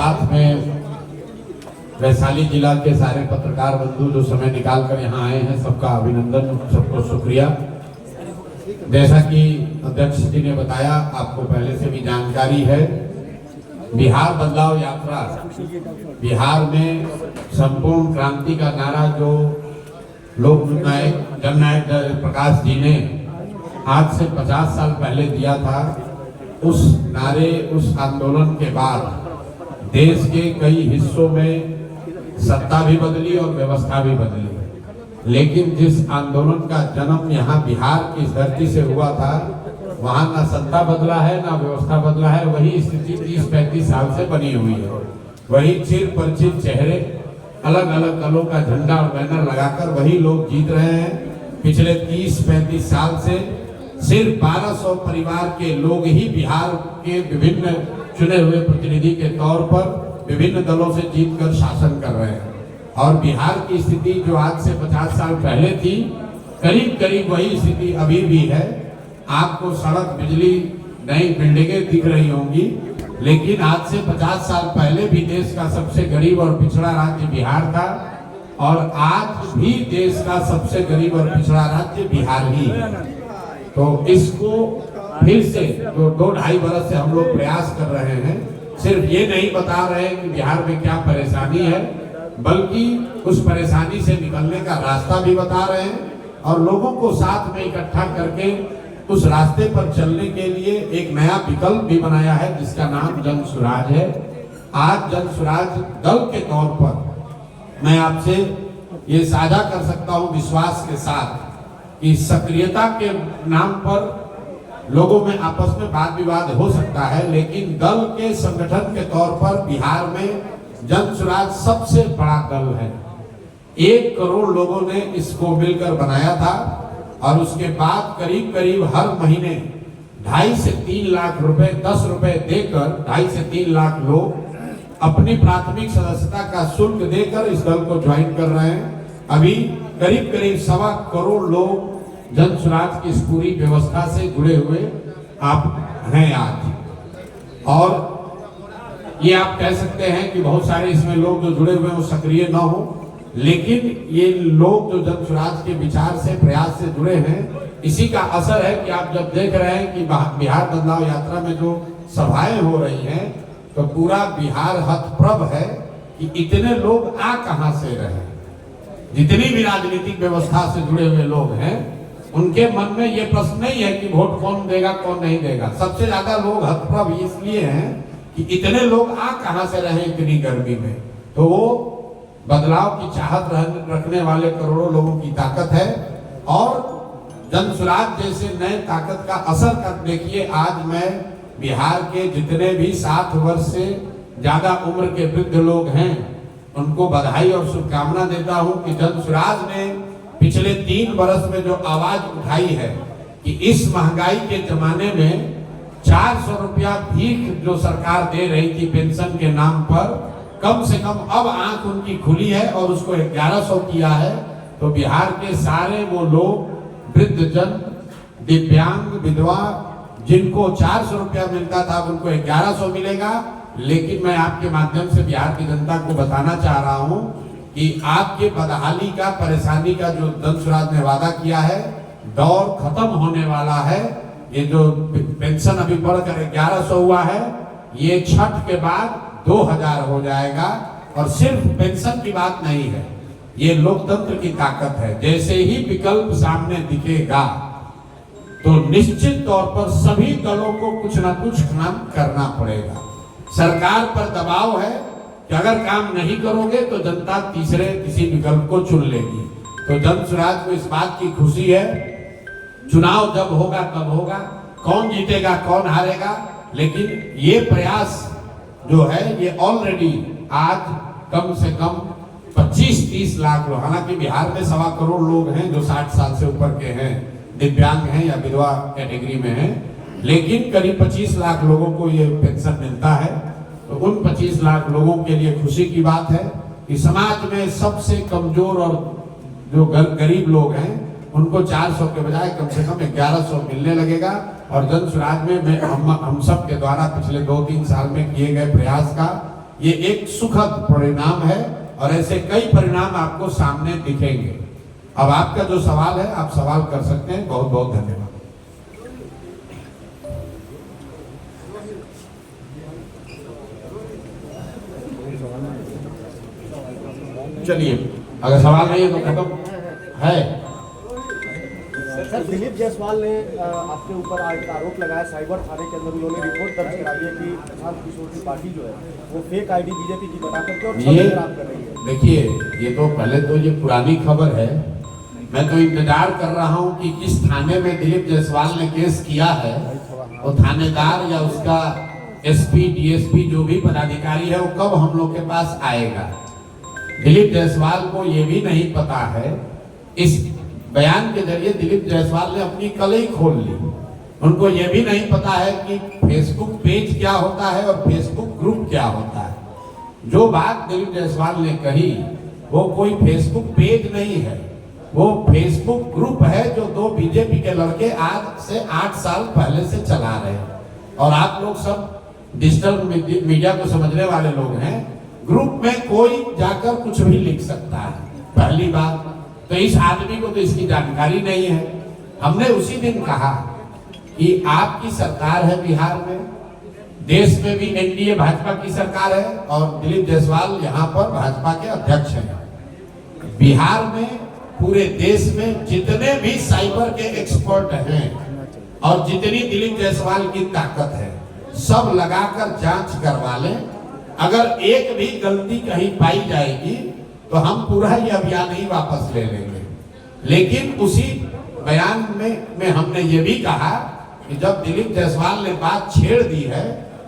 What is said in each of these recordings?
साथ में वैशाली जिला के सारे पत्रकार बंधु जो समय निकाल कर यहाँ आए हैं, सबका अभिनंदन, सबको शुक्रिया। जैसा कि अध्यक्ष जी ने बताया, आपको पहले से भी जानकारी है, बिहार बदलाव यात्रा, बिहार में संपूर्ण क्रांति का नारा जो लोक नायक जननायक प्रकाश जी ने आज से 50 साल पहले दिया था, उस नारे, उस आंदोलन के बाद देश के कई हिस्सों में सत्ता भी बदली और व्यवस्था भी बदली। लेकिन जिस आंदोलन का जन्म यहाँ बिहार की धरती से हुआ था, वहाँ ना सत्ता बदला है ना व्यवस्था बदला है, वही स्थिति 30-35 साल से बनी हुई है। वही चिर परिचित चेहरे, अलग अलग दलों का झंडा और बैनर लगाकर वही लोग जीत रहे हैं। पिछले 30-35 साल से सिर्फ 1200 परिवार के लोग ही बिहार के विभिन्न चुने हुए प्रतिनिधि के तौर पर विभिन्न दलों से जीतकर शासन कर रहे हैं। और बिहार की स्थिति जो आज से 50 साल पहले थी, करीब करीब वही स्थिति अभी भी है। आपको सड़क, बिजली, नई बिल्डिंगें दिख रही होंगी, लेकिन आज से 50 साल पहले भी देश का सबसे गरीब और पिछड़ा राज्य बिहार था, और आज भी देश का सबसे गरीब और पिछड़ा राज्य बिहार ही है। तो इसको फिर से जो 2-2.5 बरस से हम लोग प्रयास कर रहे हैं, सिर्फ ये नहीं बता रहे हैं कि बिहार में क्या परेशानी है, बल्कि उस परेशानी से निकलने का रास्ता भी बता रहे हैं, और लोगों को साथ में इकट्ठा करके उस रास्ते पर चलने के लिए एक नया विकल्प भी बनाया है, जिसका नाम जन सुराज है। आज जन सुराज दल के तौर पर मैं आपसे ये साझा कर सकता हूँ विश्वास के साथ कि सक्रियता के नाम पर लोगों में आपस में वाद विवाद हो सकता है, लेकिन दल के संगठन के तौर पर बिहार में जन सुराज सबसे बड़ा दल है। 1 करोड़ लोगों ने इसको मिलकर बनाया था, और उसके बाद करीब करीब हर महीने 2.5 से 3 लाख रुपए, 10 रुपए देकर 2.5 से 3 लाख लोग अपनी प्राथमिक सदस्यता का शुल्क देकर इस दल को ज्वाइन कर रहे हैं। अभी करीब करीब 1.25 करोड़ लोग जन सुराज की इस पूरी व्यवस्था से जुड़े हुए आप हैं आज। और ये आप कह सकते हैं कि बहुत सारे इसमें लोग जो जुड़े हुए हैं वो सक्रिय न हो, लेकिन ये लोग जो जन सुराज के विचार से, प्रयास से जुड़े हैं, इसी का असर है कि आप जब देख रहे हैं कि बिहार बदलाव यात्रा में जो सभाएं हो रही हैं, तो पूरा बिहार हतप्रभ है कि इतने लोग आ कहां से रहे। जितनी भी राजनीतिक व्यवस्था से जुड़े हुए लोग हैं, उनके मन में ये प्रश्न नहीं है कि वोट कौन देगा कौन नहीं देगा। सबसे ज्यादा लोग हतप्रभ इसलिए हैं कि इतने लोग आ कहां से रहे इतनी गर्मी में। तो वो बदलाव की चाहत रखने वाले करोड़ों लोगों की ताकत है, और जन सुराज जैसे नए ताकत का असर कर देखिए। आज मैं बिहार के जितने भी 60 वर्ष से ज्यादा उम्र के वृद्ध लोग हैं, उनको बधाई और शुभकामना देता हूं कि जन सुराज ने पिछले 3 बरस में जो आवाज उठाई है कि इस महंगाई के जमाने में 400 रुपया भीख जो सरकार दे रही थी पेंशन के नाम पर, कम से कम अब आंख उनकी खुली है और उसको 1100 किया है। तो बिहार के सारे वो लोग, वृद्धजन, दिव्यांग, विधवा, जिनको 400 रुपया मिलता था, उनको 1100 मिलेगा। लेकिन मैं आपके माध्यम से बिहार की जनता को बताना चाह रहा हूं कि आपके बदहाली का, परेशानी का जो जन सुराज ने वादा किया है, दौर खत्म होने वाला है। ये जो पेंशन अभी बढ़कर 1100 हुआ है, ये छठ के बाद 2000 हो जाएगा। और सिर्फ पेंशन की बात नहीं है, ये लोकतंत्र की ताकत है। जैसे ही विकल्प सामने दिखेगा, तो निश्चित तौर पर सभी दलों को कुछ ना कुछ काम करना पड़ेगा। सरकार पर दबाव है कि अगर काम नहीं करोगे तो जनता तीसरे किसी विकल्प को चुन लेगी। तो जन सुराज को इस बात की खुशी है, चुनाव जब होगा तब होगा, कौन जीतेगा कौन हारेगा, लेकिन ये प्रयास जो है ये ऑलरेडी आज कम से कम 25-30 लाख लोग, हालांकि बिहार में 1.25 करोड़ लोग हैं जो 60 साल से ऊपर के हैं, दिव्यांग हैं या विधवा कैटेगरी में हैं, लेकिन करीब 25 लाख लोगों को ये पेंशन मिलता है। तो उन 25 लाख लोगों के लिए खुशी की बात है कि समाज में सबसे कमजोर और जो गरीब लोग हैं, उनको 400 के बजाय कम से कम 1100 मिलने लगेगा। और जन सुराज में हम सब के द्वारा पिछले 2-3 साल में किए गए प्रयास का ये एक सुखद परिणाम है और ऐसे कई परिणाम आपको सामने दिखेंगे। अब आपका जो सवाल है आप सवाल कर सकते हैं। बहुत बहुत धन्यवाद। चलिए, अगर सवाल नहीं है तो खत्म है। सर, दिलीप जायसवाल ने आपके ऊपर आज आरोप लगाया, साइबर थाने के अंदर उन्होंने रिपोर्ट दर्ज कराई है कि प्रशांत किशोर की पार्टी जो है वो फेक आईडी बीजेपी की बना करके और छवि खराब कर रही है। देखिए, ये तो पहले तो ये पुरानी खबर है। मैं तो इंतजार कर रहा हूँ कि किस थाने में दिलीप जायसवाल ने केस किया है, वो थानेदार या उसका एसपी डीएसपी जो भी पदाधिकारी है वो कब हम लोग के पास आएगा। दिलीप जायसवाल को ये भी नहीं पता है, इस बयान के जरिए दिलीप जायसवाल ने अपनी कलई खोल ली। उनको ये भी नहीं पता है कि फेसबुक पेज क्या होता है और फेसबुक ग्रुप क्या होता है। जो बात दिलीप जायसवाल ने कही वो कोई फेसबुक पेज नहीं है, वो फेसबुक ग्रुप है जो दो बीजेपी के लड़के आज से 8 साल पहले से चला रहे हैं। और आप लोग सब डिजिटल मीडिया को समझने वाले लोग हैं। ग्रुप में कोई जाकर कुछ भी लिख सकता है, पहली बात तो इस आदमी को तो इसकी जानकारी नहीं है। हमने उसी दिन कहा कि आपकी सरकार है बिहार में, देश में भी एनडीए भाजपा की सरकार है और दिलीप जायसवाल यहाँ पर भाजपा के अध्यक्ष हैं। बिहार में पूरे देश में जितने भी साइबर के एक्सपर्ट हैं और जितनी दिलीप जायसवाल की ताकत है सब लगाकर जांच करवा लें। अगर एक भी गलती कहीं पाई जाएगी तो हम पूरा ये अभियान ही वापस ले लेंगे। लेकिन उसी बयान में हमने ये भी कहा कि जब दिलीप जायसवाल ने बात छेड़ दी है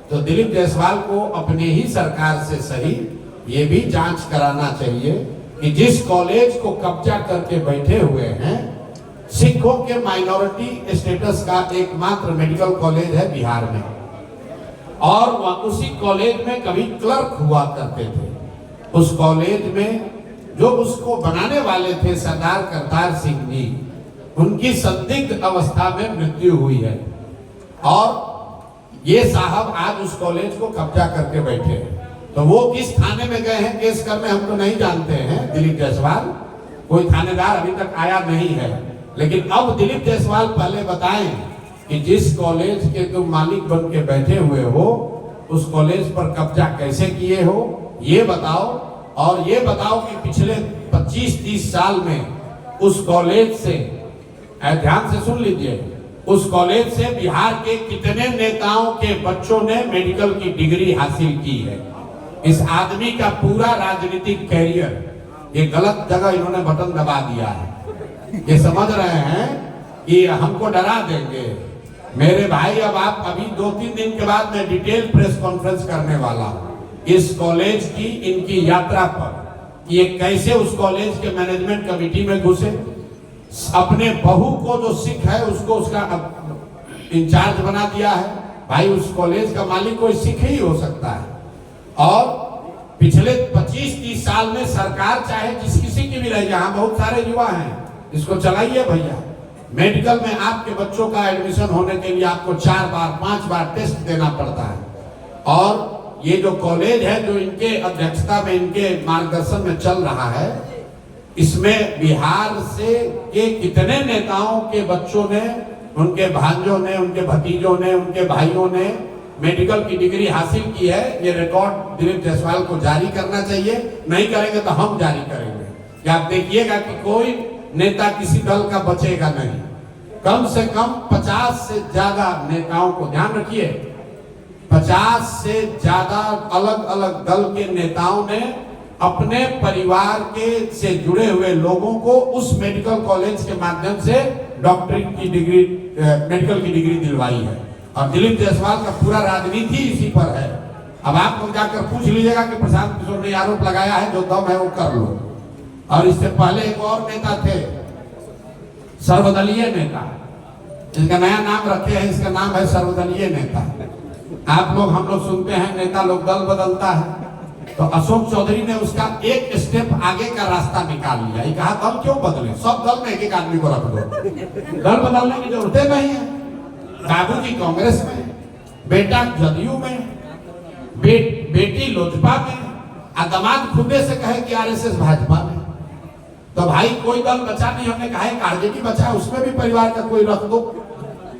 तो दिलीप जायसवाल को अपने ही सरकार से सही ये भी जांच कराना चाहिए कि जिस कॉलेज को कब्जा करके बैठे हुए हैं, सिखों के माइनॉरिटी स्टेटस का एकमात्र मेडिकल कॉलेज है बिहार में, और उसी कॉलेज में कभी क्लर्क हुआ करते थे। उस कॉलेज में जो उसको बनाने वाले थे सरदार करतार सिंह जी, उनकी संदिग्ध अवस्था में मृत्यु हुई है और ये साहब आज उस कॉलेज को कब्जा करके बैठे हैं। तो वो किस थाने में गए हैं केस करने हम तो नहीं जानते हैं। दिलीप जायसवाल, कोई थानेदार अभी तक आया नहीं है। लेकिन अब दिलीप जायसवाल पहले बताएं कि जिस कॉलेज के तुम मालिक बन के बैठे हुए हो उस कॉलेज पर कब्जा कैसे किए हो ये बताओ। और ये बताओ कि पिछले 25-30 साल में उस कॉलेज से, ध्यान से सुन लीजिए, उस कॉलेज से बिहार के कितने नेताओं के बच्चों ने मेडिकल की डिग्री हासिल की है। इस आदमी का पूरा राजनीतिक कैरियर, ये गलत जगह इन्होंने बटन दबा दिया है। ये समझ रहे हैं कि हमको डरा देंगे। मेरे भाई, अब आप अभी 2-3 दिन के बाद मैं डिटेल प्रेस कॉन्फ्रेंस करने वाला हूँ इस कॉलेज की, इनकी यात्रा पर, ये कैसे उस कॉलेज के मैनेजमेंट कमेटी में घुसे, अपने बहू को जो सिख है उसको उसका इंचार्ज बना दिया है। भाई, उस कॉलेज का मालिक कोई सिख ही हो सकता है। और पिछले 25-30 साल में सरकार चाहे जिस किसी की भी रहे, यहाँ बहुत सारे युवा हैं, इसको चलाइए भैया। मेडिकल में आपके बच्चों का एडमिशन होने के लिए आपको 4 बार 5 बार टेस्ट देना पड़ता है। और ये जो कॉलेज है जो इनके अध्यक्षता में, इनके मार्गदर्शन में चल रहा है, इसमें बिहार से के कितने नेताओं के बच्चों ने, उनके भांजों ने, उनके भतीजों ने, उनके भाइयों ने मेडिकल की डिग्री हासिल की है। ये रिकॉर्ड दिलीप जायसवाल को जारी करना चाहिए। नहीं करेंगे तो हम जारी करेंगे। कि आप देखिएगा कि कोई नेता किसी दल का बचेगा नहीं। कम से कम 50 से ज्यादा नेताओं को, ध्यान रखिए, 50 से ज्यादा अलग अलग दल के नेताओं ने अपने परिवार के से जुड़े हुए लोगों को उस मेडिकल कॉलेज के माध्यम से डॉक्टरेट की डिग्री, मेडिकल की डिग्री दिलवाई है। और दिलीप जायसवाल का पूरा राजनीति इसी पर है। अब आप लोग जाकर पूछ लीजिएगा कि प्रशांत किशोर ने आरोप लगाया है, जो दम है वो कर लो। और इससे पहले एक और नेता थे, सर्वदलीय नेता, इनका नया नाम रखे हैं, इसका नाम है सर्वदलीय नेता। आप लोग, हम लोग सुनते हैं नेता लोग दल बदलता है, तो अशोक चौधरी ने उसका एक स्टेप आगे का रास्ता निकाल लिया। ये कहा दल क्यों बदले, सब दल में एक एक आदमी को रख दो, दल बदलने की जरूरत नहीं है। बाबूजी कांग्रेस में, बेटा जदयू में, बेटी लोजपा में, दामाद खुदे से कहे कि आरएसएस भाजपा में, तो भाई कोई दल बचा नहीं। हमने कहा है आरजेडी बचा, उसमें भी परिवार का कोई रख दो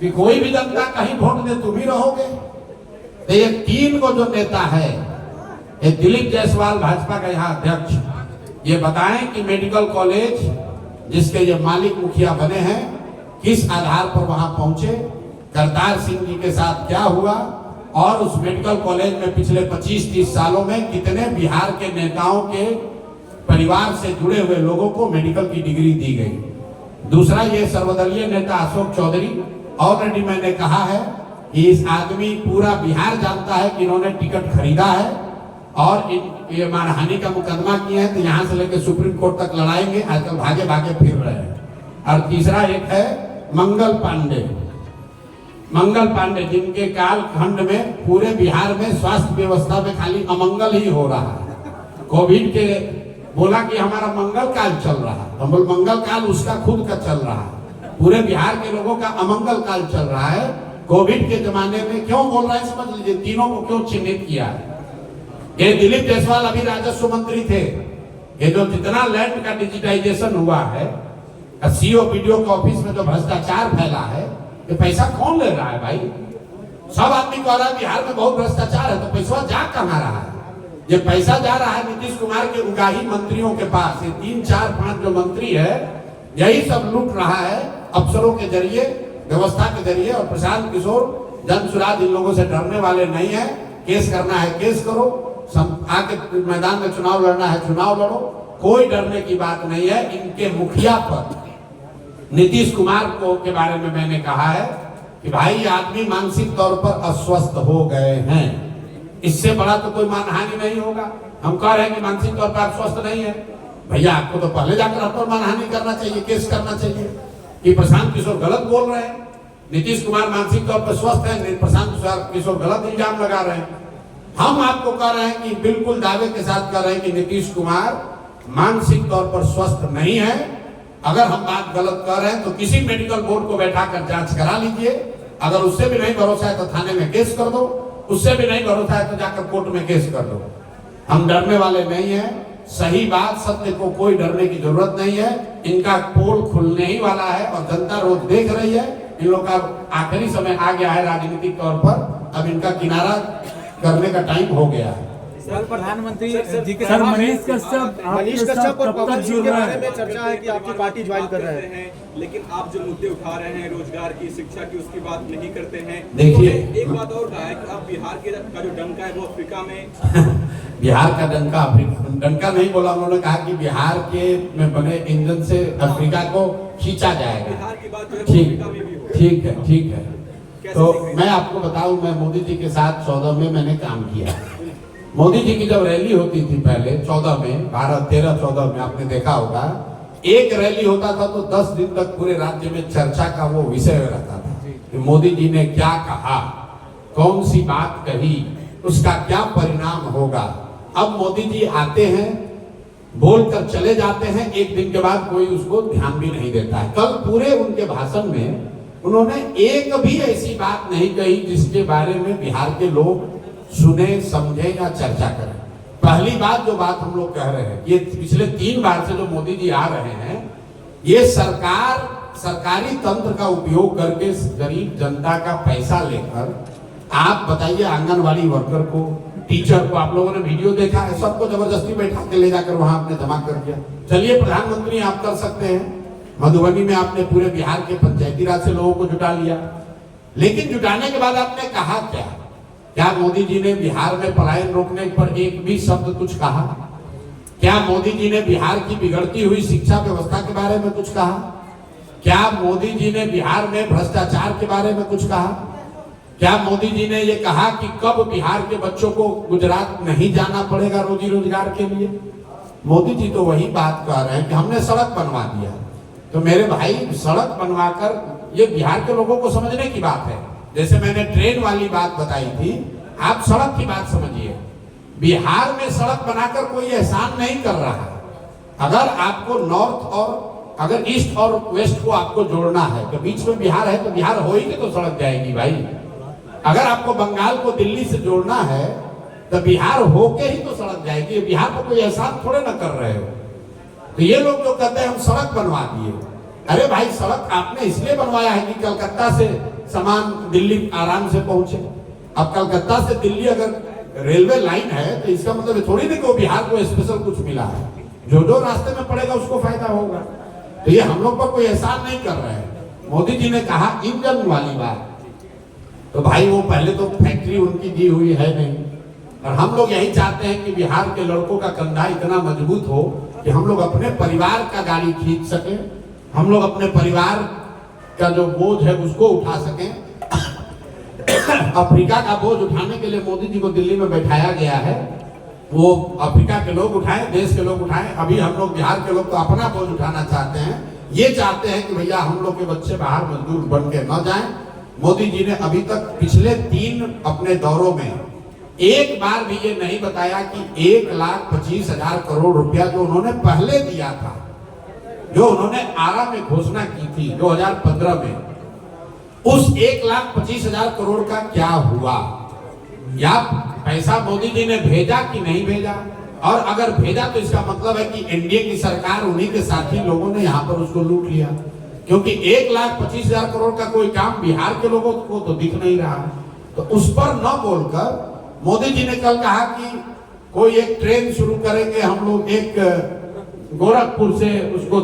कि कोई भी जनता कहीं वोट दे तुम ही रहोगे। तो ये 3 को जो नेता है, ये दिलीप जायसवाल भाजपा का यहाँ अध्यक्ष, ये बताएं कि मेडिकल कॉलेज जिसके ये मालिक मुखिया बने हैं, किस आधार पर वहां पहुंचे, करतार सिंह जी के साथ क्या हुआ, और उस मेडिकल कॉलेज में पिछले 25-30 सालों में कितने बिहार के नेताओं के परिवार से जुड़े हुए लोगों को मेडिकल की डिग्री दी गई। दूसरा, ये सर्वदलीय नेता अशोक चौधरी, ऑलरेडी मैंने कहा है कि इस आदमी पूरा बिहार जानता है कि इन्होंने टिकट खरीदा है और ये मानहानि का मुकदमा किया है, तो यहाँ से लेकर सुप्रीम कोर्ट तक लड़ाएंगे। आजकल भागे भागे फिर रहे हैं। और तीसरा एक है मंगल पांडे, जिनके कालखंड में पूरे बिहार में स्वास्थ्य व्यवस्था में खाली अमंगल ही हो रहा है। कोविड के बोला कि हमारा मंगल काल चल रहा है, हम बोल मंगल काल उसका खुद का चल रहा है। पूरे बिहार के लोगों का अमंगल काल चल रहा है। कोविड के जमाने में क्यों बोल रहा है समझ लीजिए, तीनों को क्यों चिन्हित किया है। ये दिलीप जायसवाल अभी राजस्व मंत्री थे, ये जो जितना लैंड का डिजिटाइजेशन हुआ है, सीओ बीडीओ के ऑफिस में जो भ्रष्टाचार फैला है, ये पैसा कौन ले रहा है भाई? सब आदमी कह रहा है बिहार में बहुत भ्रष्टाचार है, तो पैसा जा कहाँ रहा है? ये पैसा जा रहा है नीतीश कुमार के उगाही मंत्रियों के पास। ये 3, 4, 5 जो मंत्री है, यही सब लूट रहा है अफसरों के जरिए, व्यवस्था के जरिए। और प्रशांत किशोर जनसुराज इन लोगों से डरने वाले नहीं है। केस करना है केस करो, आके मैदान में चुनाव लड़ना है चुनाव लड़ो, कोई डरने की बात नहीं है। इनके मुखिया पर नीतीश कुमार को के बारे में मैंने कहा है कि भाई आदमी मानसिक तौर पर अस्वस्थ हो गए हैं, इससे बड़ा तो कोई मानहानि नहीं होगा। हम कह रहे हैं कि मानसिक तौर पर आप स्वस्थ नहीं है, भैया आपको तो पहले जाकर आप पर मानहानि करना चाहिए, केस करना चाहिए कि प्रशांत किशोर गलत बोल रहे हैं, नीतीश कुमार मानसिक तौर पर स्वस्थ है, प्रशांत किशोर गलत इल्जाम लगा रहे हैं। हम आपको कह रहे हैं कि बिल्कुल दावे के साथ कह रहे हैं कि नीतीश कुमार मानसिक तौर पर स्वस्थ नहीं है। अगर हम बात गलत कर रहे हैं तो किसी मेडिकल बोर्ड को बैठाकर जांच करा लीजिए। अगर उससे भी नहीं भरोसा है तो थाने में केस कर दो, उससे भी नहीं भरोसा है तो जाकर कोर्ट में केस कर दो। हम डरने वाले नहीं है। सही बात, सत्य को कोई डरने की जरूरत नहीं है। इनका पोल खुलने ही वाला है और जनता रोज देख रही है। इन लोग का आखिरी समय आ गया है राजनीतिक तौर पर, अब इनका किनारा करने का टाइम हो गया है। सर, प्रधानमंत्री जी के साथ मनीष कश्यप और पवन सिंह के बारे में चर्चा है कि आपकी पार्टी ज्वाइन कर रहे हैं, लेकिन आप जो मुद्दे उठा रहे हैं रोजगार की, शिक्षा की, उसकी बात नहीं करते हैं। देखिए, एक बात और कहा है कि आप बिहार का जो डंका है वो अफ्रीका में बिहार का डंका नहीं बोला उन्होंने, कहा कि बिहार के में बने इंजन से अफ्रीका को खींचा जाएगा। बिहार की बात जो है अफ्रीका में भी हो। ठीक है। तो मैं आपको बताऊं, मैं मोदी जी के साथ 14 में मैंने काम किया। मोदी जी की जब रैली होती थी पहले 14 में, 13-14 में आपने देखा होगा, एक रैली होता था तो 10 दिन तक पूरे राज्य में चर्चा का वो विषय रहता था कि मोदी जी ने क्या कहा, कौन सी बात कही, उसका क्या परिणाम होगा। अब मोदी जी आते हैं, बोलकर चले जाते हैं, एक दिन के बाद कोई उसको ध्यान भी नहीं देता है। कल पूरे उनके भाषण में उन्होंने एक भी ऐसी बात नहीं कही जिसके बारे में बिहार के लोग सुने, समझे या चर्चा करें। पहली बात जो बात हम लोग कह रहे हैं, ये पिछले 3 बार से जो मोदी जी आ रहे हैं, ये सरकारी तंत्र का उपयोग करके गरीब जनता का पैसा लेकर, आप बताइए आंगनवाड़ी वर्कर को, टीचर को, आप लोगों ने वीडियो देखा है, सबको जबरदस्ती बैठा के ले जाकर वहां आपने जमा कर दिया। चलिए प्रधानमंत्री आप कर सकते हैं, मधुबनी में आपने पूरे बिहार के पंचायती राज से लोगों को जुटा लिया, लेकिन जुटाने के बाद आपने कहा क्या मोदी जी ने बिहार में पलायन रोकने पर एक भी शब्द कुछ कहा? क्या मोदी जी ने बिहार की बिगड़ती हुई शिक्षा व्यवस्था के बारे में कुछ कहा? क्या मोदी जी ने बिहार में भ्रष्टाचार के बारे में कुछ कहा? क्या मोदी जी ने ये कहा कि कब बिहार के बच्चों को गुजरात नहीं जाना पड़ेगा रोजी रोजगार के लिए? मोदी जी तो वही बात कह रहे हैं कि हमने सड़क बनवा दिया। तो मेरे भाई, सड़क बनवाकर, ये बिहार के लोगों को समझने की बात है। जैसे मैंने ट्रेन वाली बात बताई थी, आप सड़क की बात समझिए। बिहार में सड़क बनाकर कोई एहसान नहीं कर रहा है। अगर आपको नॉर्थ और अगर ईस्ट और वेस्ट को आपको जोड़ना है तो बीच में बिहार है, तो बिहार हो ही के तो सड़क जाएगी भाई। अगर आपको बंगाल को दिल्ली से जोड़ना है तो बिहार होके ही तो सड़क जाएगी, बिहार को कोई एहसान थोड़े ना कर रहे हो। तो ये लोग जो कहते हैं हम सड़क बनवा दिए, अरे भाई सड़क आपने इसलिए बनवाया है कि कलकत्ता से सामान दिल्ली आराम से पहुंचे। अब कलकत्ता से दिल्ली अगर रेलवे लाइन है तो इसका मतलब थोड़ी नहीं कि बिहार को स्पेशल कुछ मिला है, जो जो रास्ते में पड़ेगा उसको फायदा होगा। तो ये हम लोग पर कोई एहसान नहीं कर रहे हैं। मोदी जी ने कहा इंजन वाली बात, तो भाई वो पहले तो फैक्ट्री उनकी दी हुई है नहीं, और हम लोग यही चाहते हैं कि बिहार के लड़कों का कंधा इतना मजबूत हो कि हम लोग अपने परिवार का गाड़ी खींच सकें, हम लोग अपने परिवार का जो बोझ है उसको उठा सकें। अफ्रीका का बोझ उठाने के लिए मोदी जी को दिल्ली में बैठाया गया है, वो अफ्रीका के लोग उठाएं, देश के लोग उठाएं। अभी हम लोग बिहार के लोग तो अपना बोझ उठाना चाहते हैं, ये चाहते हैं कि भैया हम लोग के बच्चे बाहर मजदूर बन के न जाएं। मोदी जी ने अभी तक पिछले 3 अपने दौरों में एक बार भी ये नहीं बताया कि 1,25,000 करोड़ रुपया जो उन्होंने पहले दिया था, जो उन्होंने आरा में घोषणा की थी 2015 में, उस 1,25,000 करोड़ का क्या हुआ, या पैसा मोदी जी ने भेजा कि नहीं भेजा। और अगर भेजा तो इसका मतलब है कि एनडीए की सरकार, उन्हीं के साथी लोगों ने यहाँ पर उसको लूट लिया, क्योंकि 1,25,000 करोड़ का कोई काम बिहार के लोगों को तो दिख नहीं रहा। तो उस पर न बोलकर मोदी जी ने कल कहा कि कोई एक ट्रेन शुरू करेंगे हम लोग, एक गोरखपुर से उसको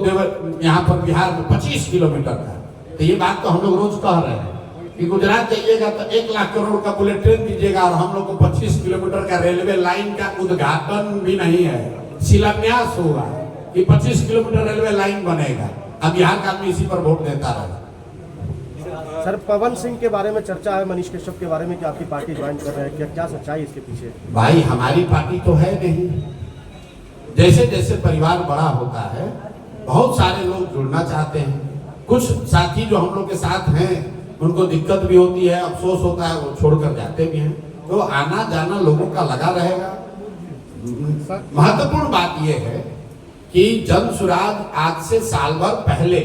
यहाँ पर बिहार में 25 किलोमीटर का। तो ये बात तो हम लोग रोज कह रहे हैं कि गुजरात जाइएगा तो 1 लाख करोड़ का बुलेट ट्रेन दीजिएगा, और हम लोग को 25 किलोमीटर का रेलवे लाइन का उद्घाटन भी नहीं है, शिलान्यास होगा कि 25 किलोमीटर रेलवे लाइन बनेगा। अब बिहार का आदमी इसी पर वोट देता रहा। सर पवन सिंह के बारे में चर्चा है, मनीष कश्यप के बारे में कि आपकी पार्टी ज्वाइन कर रहे हैं, क्या सच्चाई इसके पीछे? भाई हमारी पार्टी तो है नहीं। जैसे जैसे परिवार बड़ा होता है बहुत सारे लोग जुड़ना चाहते हैं, कुछ साथी जो हम लोग के साथ हैं उनको दिक्कत भी होती है, अफसोस होता है, वो छोड़कर जाते भी हैं। तो आना जाना लोगों का लगा रहेगा। महत्वपूर्ण बात यह है कि जन सुराज आज से साल भर पहले